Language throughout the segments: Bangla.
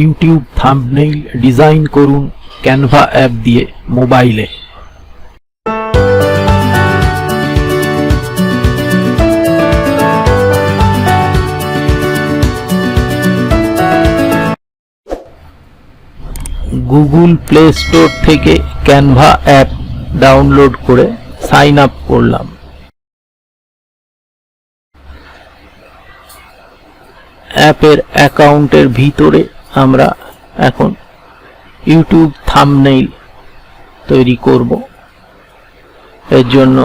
ইউটিউব থাম্বনেইল ডিজাইন করুন ক্যানভা অ্যাপ দিয়ে মোবাইলে। গুগল প্লে স্টোর থেকে ক্যানভা অ্যাপ ডাউনলোড করে সাইন আপ করলাম। অ্যাপের অ্যাকাউন্টের ভিতরে আমরা এখন ইউটিউব থাম্বনেইল তৈরি করব। এর জন্য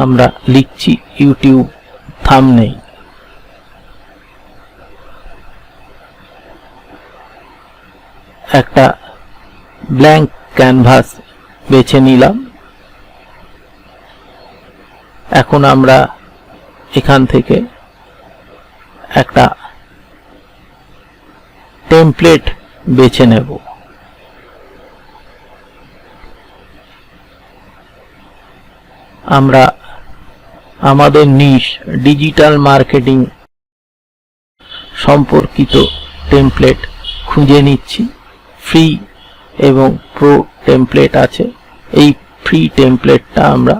আমরা লিখছি ইউটিউব থাম্বনেইল। একটা ব্ল্যাঙ্ক ক্যানভাস বেছে নিলাম। এখন আমরা এখান থেকে একটা টেমপ্লেট বেছে নেব। আমরা আমাদের নিশ ডিজিটাল মার্কেটিং সম্পর্কিত টেমপ্লেট খুঁজে নিচ্ছি। ফ্রি এবং প্রো টেমপ্লেট আছে, এই ফ্রি টেমপ্লেটটা আমরা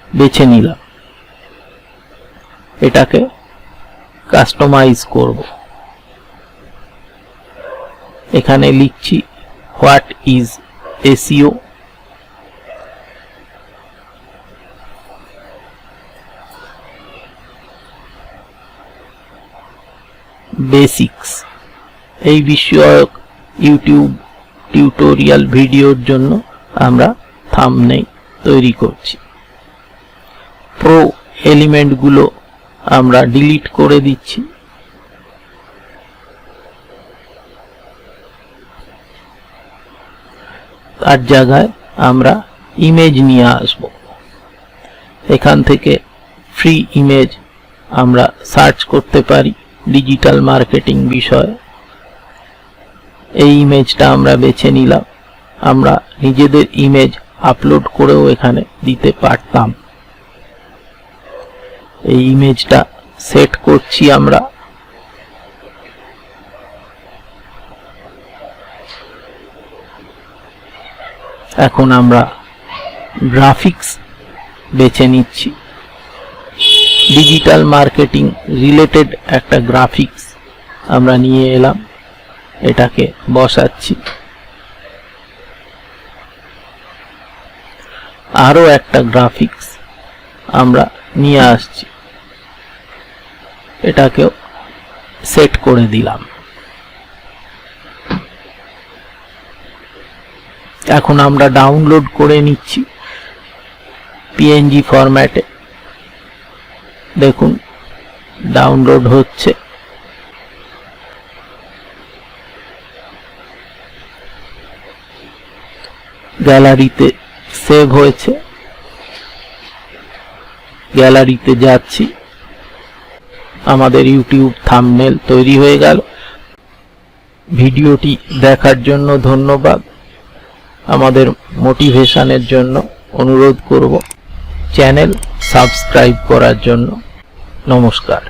বেছে নিলাম। এটাকে কাস্টমাইজ করব। এখানে লিখছি হোয়াট ইজ এসইও। বেসিক্স এই বিষয়ক ইউটিউব টিউটোরিয়াল ভিডিওর জন্য আমরা থাম্বনেইল তৈরি করছি। প্রো এলিমেন্টগুলো আমরা ডিলিট করে দিচ্ছি। তার জায়গায় আমরা ইমেজ নিয়ে আসব। এখান থেকে ফ্রি ইমেজ আমরা সার্চ করতে পারি ডিজিটাল মার্কেটিং বিষয়ে। এই ইমেজটা আমরা বেছে নিলাম। আমরা নিজেদের ইমেজ আপলোড করেও এখানে দিতে পারতাম। এই ইমেজটা সেট করছি আমরা। এখন আমরা গ্রাফিক্স বেছে নিচ্ছি। ডিজিটাল মার্কেটিং রিলেটেড একটা গ্রাফিক্স আমরা নিয়ে এলাম, এটাকে বসাচ্ছি। আরো একটা গ্রাফিক্স আমরা নিয়ে আসছি, এটাকেও সেট করে দিলাম। এখন আমরা ডাউনলোড করে নিচ্ছি পিএনজি ফরম্যাটে। দেখুন ডাউনলোড হচ্ছে। গ্যালারিতে সেভ হয়েছে, গ্যালারিতে যাচ্ছি। আমাদের ইউটিউব থাম্বনেইল তৈরি হয়ে গেল। ভিডিওটি দেখার জন্য ধন্যবাদ। আমাদের মোটিভেশনের জন্য অনুরোধ করব চ্যানেল সাবস্ক্রাইব করার জন্য। নমস্কার।